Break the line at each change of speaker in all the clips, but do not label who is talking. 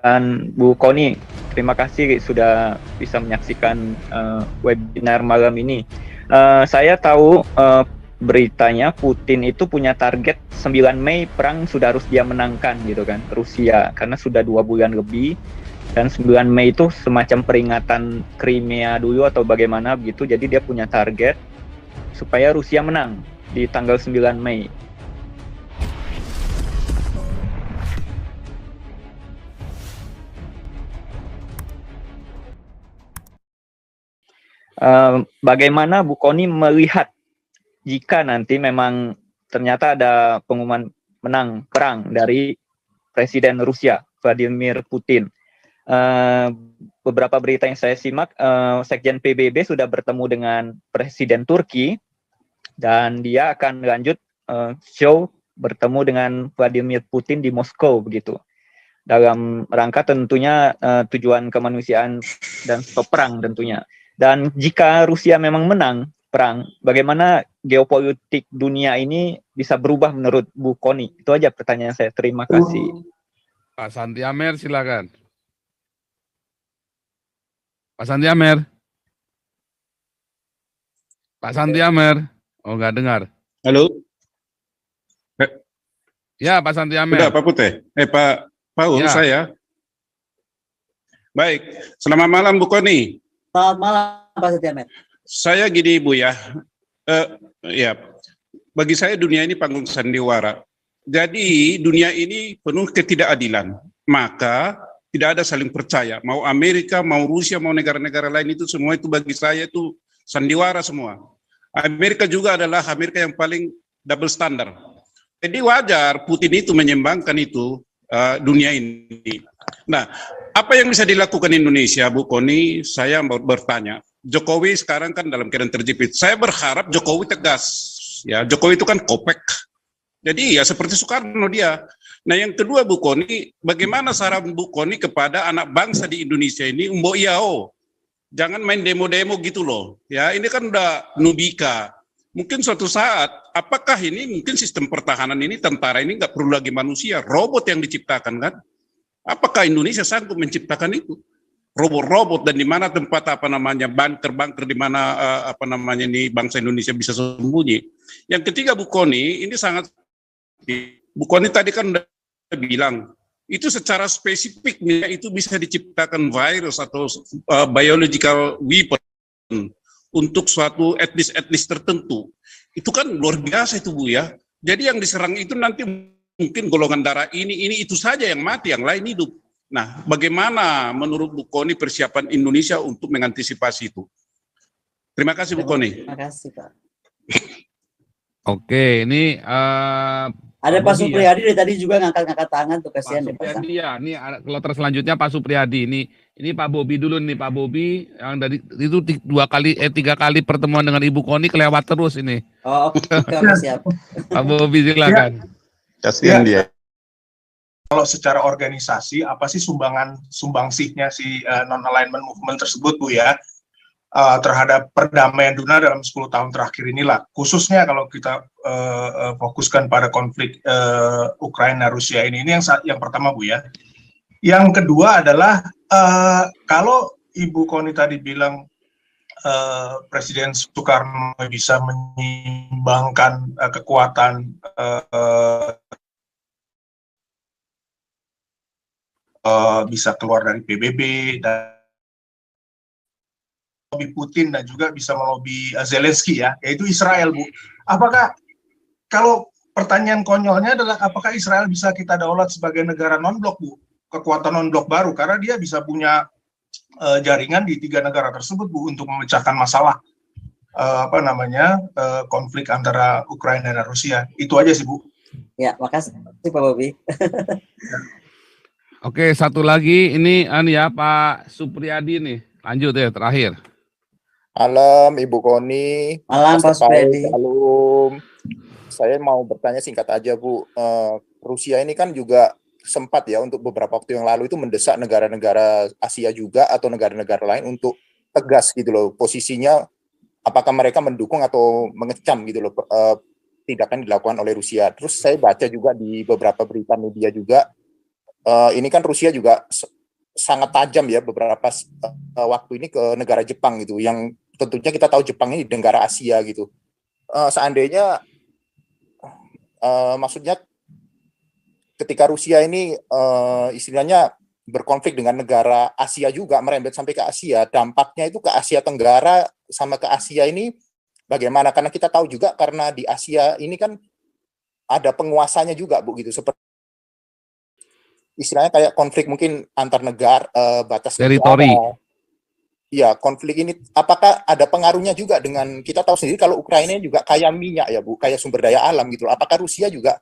dan Bu Koni, terima kasih sudah bisa menyaksikan webinar malam ini. Saya tahu beritanya Putin itu punya target 9 Mei perang sudah harus dia menangkan gitu kan, Rusia, karena sudah 2 bulan lebih. Dan 9 Mei itu semacam peringatan Crimea dulu atau bagaimana begitu, jadi dia punya target supaya Rusia menang di tanggal 9 Mei. Bagaimana Bu Koni melihat jika nanti memang ternyata ada pengumuman menang perang dari Presiden Rusia Vladimir Putin? Beberapa berita yang saya simak, Sekjen PBB sudah bertemu dengan Presiden Turki dan dia akan lanjut show bertemu dengan Vladimir Putin di Moskow begitu. Dalam rangka tentunya tujuan kemanusiaan dan stop perang tentunya. Dan jika Rusia memang menang perang, bagaimana geopolitik dunia ini bisa berubah menurut Bu Koni? Itu aja pertanyaan saya. Terima kasih.
Pak Santi Amer, silakan. Pak Santi Amer. Pak Santi Amer. Oh, nggak dengar.
Halo.
Ya, Pak Santi Amer.
Udah, Pak Putih. Pak Paul,
ya.
Saya. Baik. Selamat malam, Bu Koni.
Selamat malam, Pak Santi Amer.
Saya gini, Bu ya. Ya, bagi saya dunia ini panggung sandiwara. Jadi dunia ini penuh ketidakadilan. Maka tidak ada saling percaya. Mau Amerika, mau Rusia, mau negara-negara lain itu semua itu bagi saya itu sandiwara semua. Amerika juga adalah Amerika yang paling double standar. Jadi wajar Putin itu menyembangkan itu dunia ini. Nah, apa yang bisa dilakukan Indonesia, Bu Koni? Saya mau bertanya. Jokowi sekarang kan dalam keadaan terjepit. Saya berharap Jokowi tegas. Ya, Jokowi itu kan kopek. Jadi ya seperti Soekarno dia. Nah yang kedua Bu Koni, bagaimana saran Bu Koni kepada anak bangsa di Indonesia ini, Mbok Iao, jangan main demo-demo gitu loh. Ya ini kan udah nubika. Mungkin suatu saat, apakah ini mungkin sistem pertahanan ini, tentara ini nggak perlu lagi manusia, robot yang diciptakan kan? Apakah Indonesia sanggup menciptakan itu? Robot-robot dan di mana tempat bunker-bunker di mana ini bangsa Indonesia bisa sembunyi. Yang ketiga Bu Koni, ini sangat Bu Koni tadi kan udah bilang itu secara spesifiknya itu bisa diciptakan virus atau biological weapon untuk suatu etnis tertentu. Itu kan luar biasa itu Bu ya. Jadi yang diserang itu nanti mungkin golongan darah ini itu saja yang mati, yang lain hidup. Nah, bagaimana menurut Bu Koni persiapan Indonesia untuk mengantisipasi itu? Terima kasih Bu Koni.
Terima kasih Pak.
Oke, ini
ada Pak Supriyadi dari tadi juga ngangkat tangan tuh, kasihan
Pak Supriyadi ya. Ini kloter selanjutnya Pak Supriyadi. Ini Pak Bobi dulu nih, Pak Bobi yang dari itu 3 kali pertemuan dengan Ibu Koni kelewat terus ini.
Oh, oke, siap.
Pak Bobi silakan.
Kasihan dia.
Kalau secara organisasi apa sih sumbangsihnya si non-alignment movement tersebut Bu ya, terhadap perdamaian dunia dalam 10 tahun terakhir inilah, khususnya kalau kita fokuskan pada konflik Ukraina Rusia ini yang pertama Bu ya. Yang kedua adalah kalau Ibu Koni tadi bilang Presiden Soekarno bisa menyeimbangkan kekuatan bisa keluar dari PBB dan melobi Putin dan juga bisa melobi Zelensky ya, yaitu Israel Bu. Apakah kalau pertanyaan konyolnya adalah apakah Israel bisa kita daulat sebagai negara non-blok Bu, kekuatan non-blok baru karena dia bisa punya jaringan di 3 negara tersebut Bu untuk memecahkan masalah konflik antara Ukraina dan Rusia. Itu aja sih Bu.
Ya, makasih Pak Bobi.
Oke, satu lagi ini ya Pak Supriyadi nih. Lanjut ya terakhir.
Malam Ibu Koni.
Malam Pak Supriyadi.
Halo. Saya mau bertanya singkat aja Bu. Rusia ini kan juga sempat ya untuk beberapa waktu yang lalu itu mendesak negara-negara Asia juga atau negara-negara lain untuk tegas gitu loh posisinya. Apakah mereka mendukung atau mengecam gitu loh tindakan dilakukan oleh Rusia. Terus saya baca juga di beberapa berita media juga ini kan Rusia juga sangat tajam ya beberapa waktu ini ke negara Jepang gitu, yang tentunya kita tahu Jepang ini negara Asia gitu. Seandainya maksudnya ketika Rusia ini istilahnya berkonflik dengan negara Asia juga, merembet sampai ke Asia, dampaknya itu ke Asia Tenggara sama ke Asia ini bagaimana? Karena kita tahu juga karena di Asia ini kan ada penguasanya juga, Bu, gitu. Seperti istilahnya kayak konflik mungkin antar negara, batas
Teritori.
negara. Ya, konflik ini apakah ada pengaruhnya juga dengan, kita tahu sendiri kalau Ukraina juga kaya minyak ya, Bu, kaya sumber daya alam gitu. Apakah Rusia juga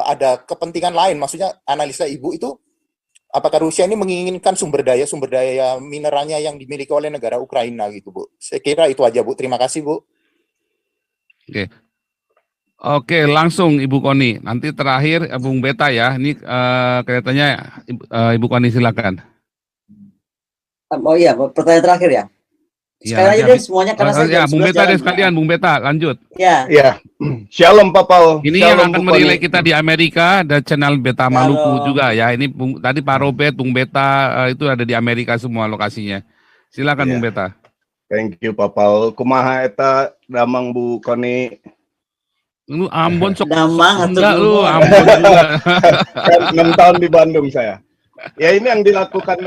ada kepentingan lain? Maksudnya analisa Ibu itu, apakah Rusia ini menginginkan sumber daya mineralnya yang dimiliki oleh negara Ukraina gitu, Bu? Saya kira itu aja, Bu. Terima kasih, Bu.
Oke, langsung Ibu Koni. Nanti terakhir Bung Beta ya. Ini kelihatannya Ibu Koni silakan.
Oh iya, pertanyaan terakhir ya. Sekali lagi deh semuanya karena saya
ya, Bung Beta deh sekalian, Bung Beta, lanjut.
Ya.
Ya, Shalom Papal.
Ini
Shalom,
yang akan menilai kita di Amerika, ada channel Beta Maluku juga ya. Ini tadi Pak Robert, Bung Beta itu ada di Amerika semua lokasinya. Silakan Bung Beta.
Thank you Papal. Kumaha eta damang Bu Koni.
Lu Ambon sok
Damang
enggak lu, Ambon juga.
Kan 6 tahun di Bandung saya. Ya ini yang dilakukan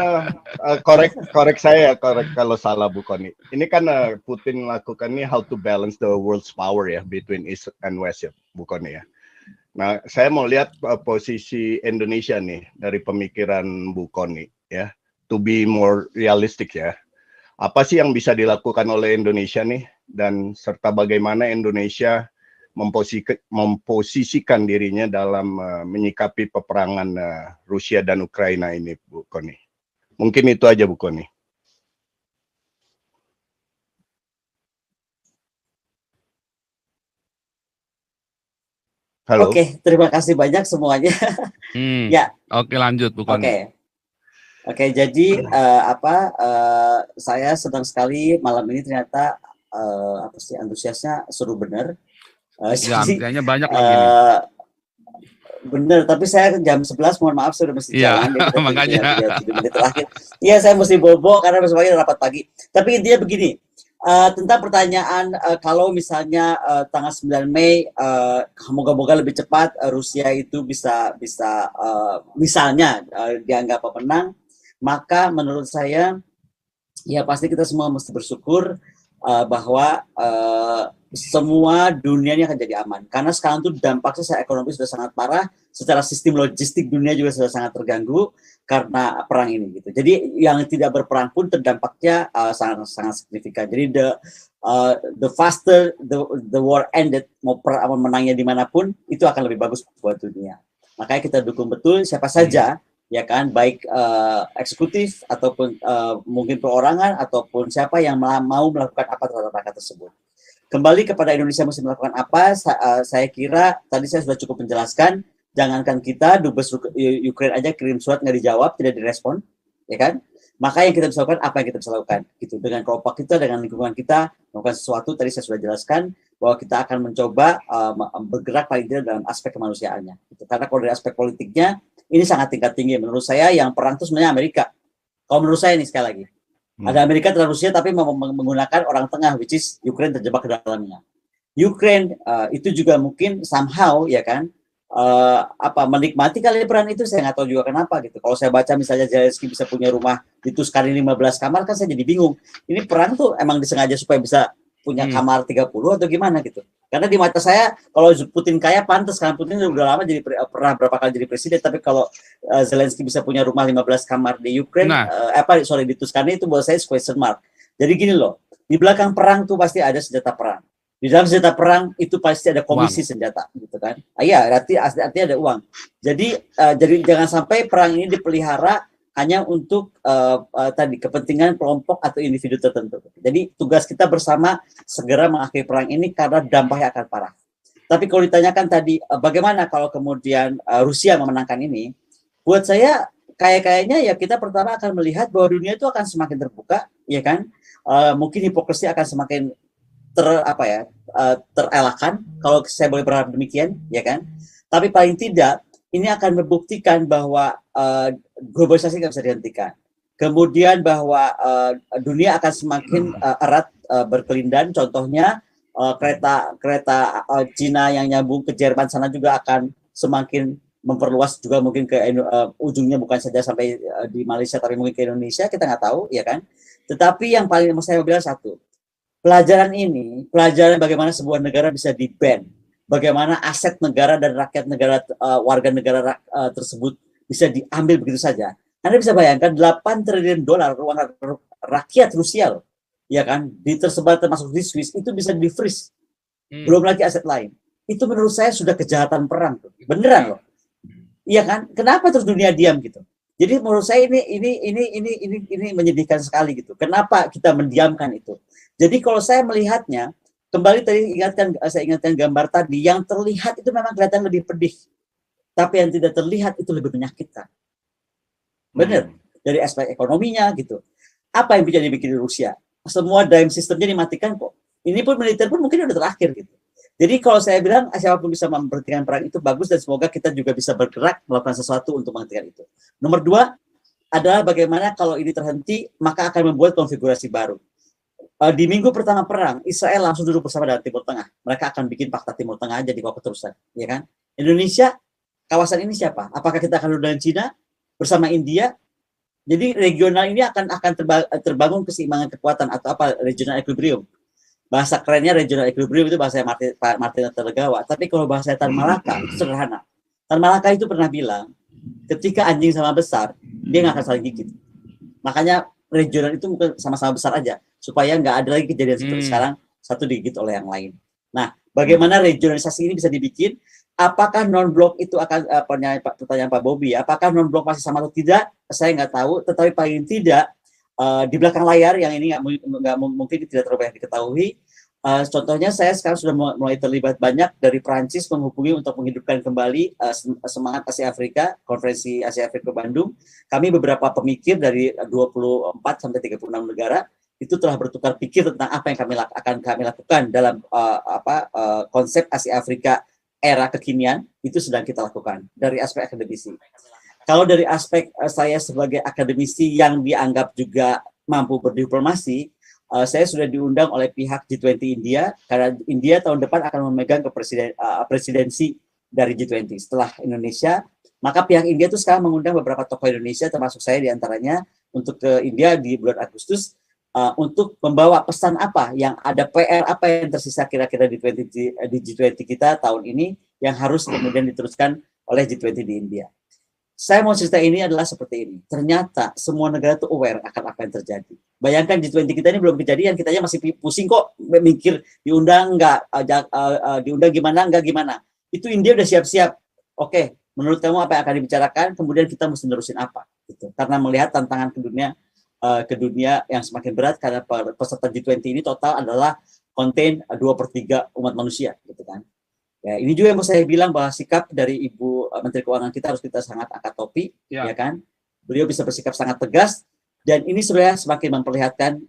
korek saya kalau salah Bu Koni. Ini kan Putin lakukan ini how to balance the world's power ya between East and West ya Bu Koni ya. Nah saya mau lihat posisi Indonesia nih dari pemikiran Bu Koni ya, to be more realistic ya. Apa sih yang bisa dilakukan oleh Indonesia nih, dan serta bagaimana Indonesia memposisikan dirinya dalam menyikapi peperangan Rusia dan Ukraina ini, Bu Koni. Mungkin itu aja, Bu Koni. Halo.
Oke, terima kasih banyak semuanya. Ya.
Oke, lanjut Bu Koni.
Oke, jadi saya senang sekali malam ini ternyata antusiasnya seru benar.
Kayaknya banyak lagi nih.
Bener, tapi saya jam 11 mohon maaf sudah mesti jalan.
Makanya.
7 menit terakhir. Iya, saya mesti bobo karena besok pagi rapat pagi. Tapi intinya begini, tentang pertanyaan kalau misalnya tanggal 9 Mei moga-moga lebih cepat Rusia itu bisa misalnya dianggap pemenang, maka menurut saya ya pasti kita semua mesti bersyukur bahwa semua dunia ini akan jadi aman. Karena sekarang tuh dampaknya secara ekonomi sudah sangat parah, secara sistem logistik dunia juga sudah sangat terganggu karena perang ini gitu. Jadi yang tidak berperang pun terdampaknya sangat signifikan. Jadi the faster the war ended, mau menangnya dimanapun itu akan lebih bagus buat dunia. Makanya kita dukung betul siapa saja ya kan, baik eksekutif ataupun mungkin perorangan ataupun siapa yang mau melakukan apa terhadap rakyat tersebut. Kembali kepada Indonesia mesti melakukan apa, saya kira tadi saya sudah cukup menjelaskan. Jangankan kita, Dubes Ukraine aja kirim surat nggak dijawab, tidak direspon, ya kan? Maka yang kita bisa lakukan, apa yang kita bisa lakukan? Gitu. Dengan kelompok kita, dengan lingkungan kita, melakukan sesuatu, tadi saya sudah jelaskan, bahwa kita akan mencoba bergerak paling tidak dalam aspek kemanusiaannya. Gitu. Karena kalau dari aspek politiknya, ini sangat tingkat tinggi. Menurut saya yang perang itu sebenarnya Amerika. Kalau menurut saya ini sekali lagi. Ada Amerika terhadap Rusia tapi menggunakan orang tengah, which is Ukraine terjebak ke dalamnya. Ukraine itu juga mungkin somehow ya kan menikmati kali peran itu, saya nggak tahu juga kenapa gitu. Kalau saya baca misalnya Zelensky bisa punya rumah di Tuscany 15 kamar, kan saya jadi bingung. Ini perang tuh emang disengaja supaya bisa punya kamar 30 atau gimana gitu. Karena di mata saya kalau Putin kaya pantas, karena Putin udah lama pernah berapa kali jadi presiden, tapi kalau Zelensky bisa punya rumah 15 kamar di Ukraine, di Tuscany, itu buat saya question mark. Jadi gini loh, di belakang perang tuh pasti ada senjata perang. Di dalam senjata perang itu pasti ada komisi senjata gitu kan. Iya, artinya ada uang. Jadi jangan sampai perang ini dipelihara hanya untuk kepentingan kelompok atau individu tertentu. Jadi tugas kita bersama segera mengakhiri perang ini karena dampaknya akan parah. Tapi kalau ditanyakan tadi bagaimana kalau kemudian Rusia memenangkan ini, buat saya kayaknya ya kita pertama akan melihat bahwa dunia itu akan semakin terbuka, ya kan? Mungkin hipokrisi akan semakin terelakkan, kalau saya boleh berharap demikian, ya kan? Tapi paling tidak ini akan membuktikan bahwa globalisasi nggak bisa dihentikan. Kemudian bahwa dunia akan semakin erat berkelindan. Contohnya kereta Cina yang nyambung ke Jerman sana juga akan semakin memperluas juga mungkin ke ujungnya bukan saja sampai di Malaysia tapi mungkin ke Indonesia, kita nggak tahu ya kan. Tetapi yang paling saya bilang satu, pelajaran bagaimana sebuah negara bisa di-ban, bagaimana aset negara dan rakyat negara, warga negara tersebut bisa diambil begitu saja. Anda bisa bayangkan 8 triliun dolar uang rakyat Rusia loh, ya kan, tersebar termasuk di Swiss, itu bisa di-freeze. Belum lagi aset lain. Itu menurut saya sudah kejahatan perang tuh. Beneran loh. Iya kan? Kenapa terus dunia diam gitu? Jadi menurut saya ini menyedihkan sekali gitu. Kenapa kita mendiamkan itu? Jadi kalau saya melihatnya, kembali tadi saya ingatkan gambar tadi, yang terlihat itu memang kelihatan lebih pedih. Tapi yang tidak terlihat itu lebih menyakitkan. Benar, dari aspek ekonominya gitu. Apa yang bisa dibikin di Rusia? Semua dime sistemnya dimatikan kok. Ini pun militer pun mungkin udah terakhir gitu. Jadi kalau saya bilang siapapun bisa memberhentikan perang itu bagus, dan semoga kita juga bisa bergerak melakukan sesuatu untuk menghentikan itu. Nomor 2 adalah bagaimana kalau ini terhenti maka akan membuat konfigurasi baru. Di minggu pertama perang, Israel langsung duduk bersama dengan Timur Tengah. Mereka akan bikin fakta Timur Tengah aja di bawah keterusan, ya kan? Indonesia, kawasan ini siapa? Apakah kita akan duduk dengan Cina bersama India? Jadi regional ini akan terbangun keseimbangan kekuatan atau apa, regional equilibrium. Bahasa kerennya regional equilibrium itu bahasa Pak Martin Terlegawa. Tapi kalau bahasa Tan Malaka itu sederhana. Tan Malaka itu pernah bilang, ketika anjing sama besar, dia nggak akan saling gigit. Makanya regional itu mungkin sama-sama besar aja, supaya nggak ada lagi kejadian seperti sekarang, satu digigit oleh yang lain. Nah, bagaimana regionalisasi ini bisa dibikin? Apakah non-blok itu akan, pertanyaan Pak Bobi, apakah non-blok masih sama atau tidak? Saya nggak tahu, tetapi paling tidak di belakang layar yang ini nggak mungkin tidak terlalu banyak diketahui. Contohnya saya sekarang sudah mulai terlibat banyak dari Prancis menghubungi untuk menghidupkan kembali semangat Asia Afrika, konferensi Asia Afrika Bandung. Kami beberapa pemikir dari 24 sampai 36 negara itu telah bertukar pikir tentang apa yang akan kami lakukan dalam konsep Asia Afrika era kekinian. Itu sedang kita lakukan dari aspek akademisi. Kalau dari aspek saya sebagai akademisi yang dianggap juga mampu berdiplomasi, saya sudah diundang oleh pihak G20 India, karena India tahun depan akan memegang presidensi dari G20 setelah Indonesia. Maka pihak India itu sekarang mengundang beberapa tokoh Indonesia, termasuk saya diantaranya, untuk ke India di bulan Agustus, untuk membawa pesan apa, yang ada PR apa yang tersisa kira-kira di G20 kita tahun ini, yang harus kemudian diteruskan oleh G20 di India. Saya mau cerita ini adalah seperti ini. Ternyata semua negara itu aware akan apa yang terjadi. Bayangkan G20 kita ini belum kejadian, kita aja masih pusing kok mikir diundang enggak, diundang gimana. Itu India udah siap-siap. Oke, menurut kamu apa yang akan dibicarakan? Kemudian kita mesti nerusin apa? Gitu. Karena melihat tantangan ke dunia yang semakin berat, karena peserta G20 ini total adalah konten 2/3 umat manusia, gitu kan. Ya, ini juga yang mau saya bilang bahwa sikap dari Ibu Menteri Keuangan kita sangat angkat topi, ya kan. Beliau bisa bersikap sangat tegas, dan ini sebenarnya semakin memperlihatkan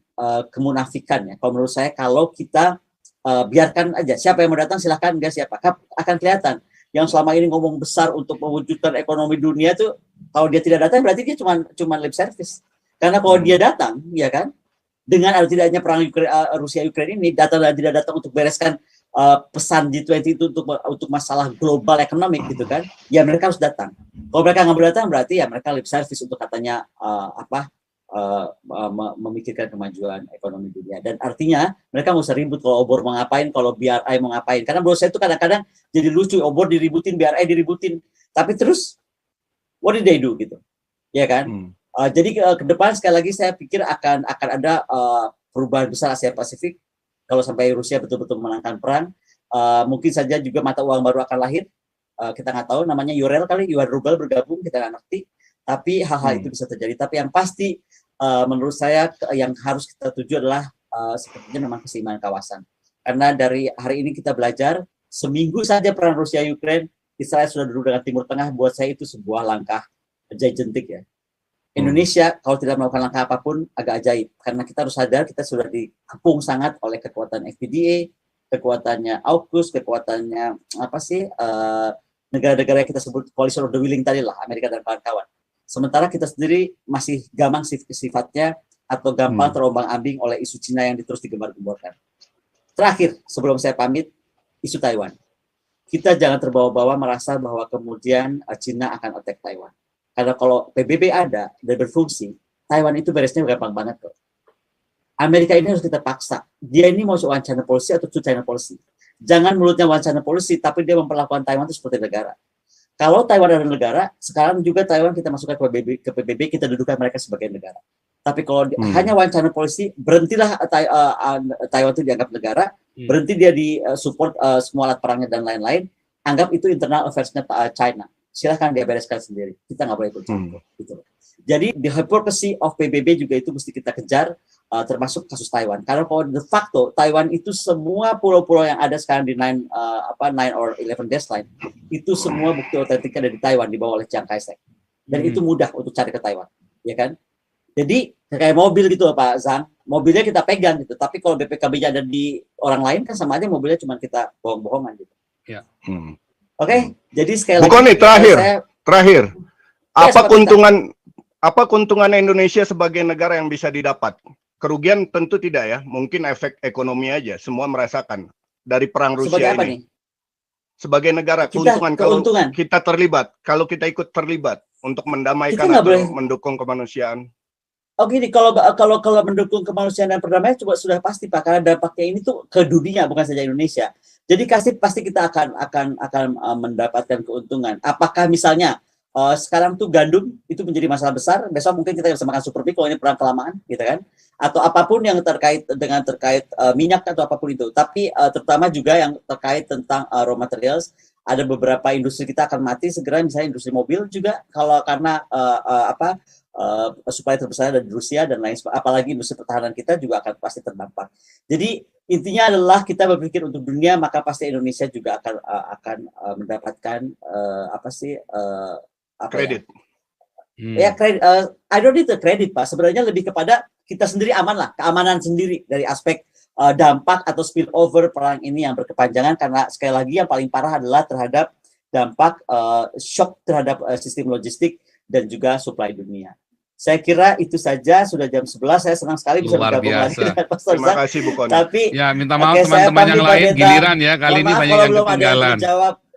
kemunafikan ya. Kalau menurut saya, kalau kita biarkan aja, siapa yang mau datang silahkan, enggak siapa, akan kelihatan. Yang selama ini ngomong besar untuk mewujudkan ekonomi dunia tuh, kalau dia tidak datang berarti dia cuma lip service. Karena kalau dia datang, ya kan, dengan ada tidaknya perang Rusia-Ukraina ini, tidak datang untuk bereskan pesan G20 itu untuk masalah global ekonomi gitu kan, ya mereka harus datang. Kalau mereka nggak datang berarti ya mereka lip service untuk katanya memikirkan kemajuan ekonomi dunia. Dan artinya mereka nggak usah ribut kalau obor mau ngapain, kalau BRI mau ngapain. Karena menurut saya itu kadang-kadang jadi lucu, obor diributin, BRI diributin, tapi terus what did they do gitu, ya kan? Jadi ke depan sekali lagi saya pikir akan ada perubahan besar Asia Pasifik. Kalau sampai Rusia betul-betul memenangkan perang, mungkin saja juga mata uang baru akan lahir. Kita nggak tahu, namanya Euro kali, Yuan Rubel bergabung, kita nggak ngerti. Tapi hal-hal itu bisa terjadi. Tapi yang pasti, menurut saya yang harus kita tuju adalah sepertinya memang keseimbangan kawasan. Karena dari hari ini kita belajar, seminggu saja perang Rusia-Ukraine, Israel sudah duduk dengan Timur Tengah. Buat saya itu sebuah langkah gigantic ya. Indonesia kalau tidak melakukan langkah apapun agak ajaib, karena kita harus sadar kita sudah dikepung sangat oleh kekuatan FPDA, kekuatannya AUKUS, kekuatannya negara-negara yang kita sebut coalition of the willing tadi lah, Amerika dan kawan-kawan. Sementara kita sendiri masih gamang sifatnya atau gampang terombang-ambing oleh isu Cina yang terus digembar-gemborkan. Terakhir, sebelum saya pamit, isu Taiwan. Kita jangan terbawa-bawa merasa bahwa kemudian Cina akan attack Taiwan. Karena kalau PBB ada dan berfungsi, Taiwan itu beresnya gampang banget kok. Amerika ini harus kita paksa. Dia ini mau one China policy atau two China policy. Jangan mulutnya one China policy, tapi dia memperlakukan Taiwan itu seperti negara. Kalau Taiwan adalah negara, sekarang juga Taiwan kita masukkan ke PBB, kita dudukan mereka sebagai negara. Tapi kalau hanya one China policy, berhentilah Taiwan itu dianggap negara, berhenti dia di support semua alat perangnya dan lain-lain, anggap itu internal affairs-nya China. Silahkan dia bereskan sendiri. Kita nggak boleh ikut campur. Gitu. Jadi the hypocrisy of PBB juga itu mesti kita kejar, termasuk kasus Taiwan. Karena kalau de facto Taiwan itu semua pulau-pulau yang ada sekarang di 9 or 11 dash line itu semua bukti otentiknya dari Taiwan dibawa oleh Chiang Kai-shek. Dan itu mudah untuk cari ke Taiwan, ya kan? Jadi kayak mobil gitu Pak Zhang, mobilnya kita pegang gitu. Tapi kalau BPKB-nya ada di orang lain kan sama aja mobilnya cuma kita bohong-bohongan gitu.
Ya.
Oke, jadi sekali lagi.
Bukan nih terakhir.
Ya,
Apa keuntungan Indonesia sebagai negara yang bisa didapat? Kerugian tentu tidak ya, mungkin efek ekonomi aja. Semua merasakan dari perang Rusia
sebagai apa
ini.
nih?
Sebagai negara, keuntungan kalau kita terlibat, kalau kita ikut terlibat untuk mendamaikan atau mendukung kemanusiaan.
Oh gini, kalau mendukung kemanusiaan dan perdamaian sudah pasti Pak, karena dampaknya ini tuh ke dunia bukan saja Indonesia. Jadi pasti kita akan mendapatkan keuntungan. Apakah misalnya sekarang tuh gandum itu menjadi masalah besar, besok mungkin kita bisa makan super mie kalau ini perang kelamaan, gitu kan? Atau apapun yang terkait minyak atau apapun itu. Tapi terutama juga yang terkait tentang raw materials, ada beberapa industri kita akan mati segera, misalnya industri mobil juga karena supaya terbesar dari Rusia dan lain sebagainya. Apalagi industri pertahanan kita juga akan pasti terdampak. Jadi intinya adalah kita berpikir untuk dunia, maka pasti Indonesia juga akan mendapatkan
kredit.
Ya kredit. I don't need the kredit Pak. Sebenarnya lebih kepada kita sendiri aman lah, keamanan sendiri dari aspek dampak atau spillover perang ini yang berkepanjangan, karena sekali lagi yang paling parah adalah terhadap dampak shock terhadap sistem logistik dan juga supply dunia. Saya kira itu saja, sudah jam 11, saya senang sekali bisa bergabung lagi dengan Pastor
Terima kasih Bu Koni.
Tapi
ya minta maaf teman-teman yang lain giliran ya, kali ini banyak yang ketinggalan.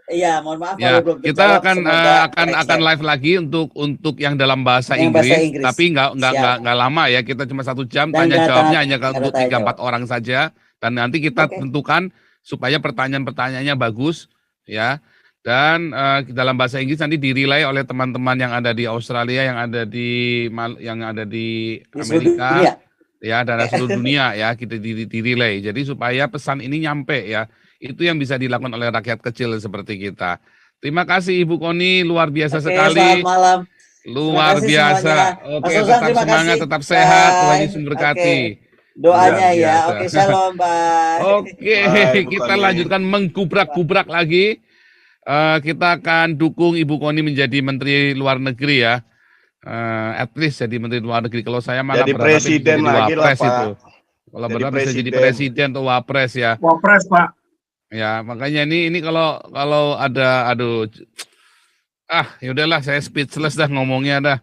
Iya, mohon maaf
ya,
kalau belum
kita akan live lagi untuk yang dalam bahasa Inggris, tapi nggak lama ya, kita cuma 1 jam, tanya jawabnya hanya untuk 3-4 orang saja, dan nanti kita tentukan supaya pertanyaan-pertanyaannya bagus ya. Dan dalam bahasa Inggris nanti direlay oleh teman-teman yang ada di Australia, yang ada di Amerika, ya, dan seluruh dunia ya, kita direlay. Jadi supaya pesan ini nyampe ya. Itu yang bisa dilakukan oleh rakyat kecil seperti kita. Terima kasih Ibu Koni, luar biasa sekali.
Selamat malam.
Luar biasa.
Semuanya.
Oke, tetap semangat, tetap sehat, Tuhan Yesus memberkati.
Doanya ya. Oke, shalom, bye.
Oke, kita lanjutkan menggubrak-gubrak lagi. Kita akan dukung Ibu Koni menjadi Menteri Luar Negeri ya. At least jadi Menteri Luar Negeri. Kalau saya malah
jadi presiden lagi lah Pak.
Itu. Kalau berharap bisa jadi presiden atau wapres ya.
Wapres Pak.
Ya makanya ini kalau ada ya udahlah, saya speechless dah ngomongnya dah.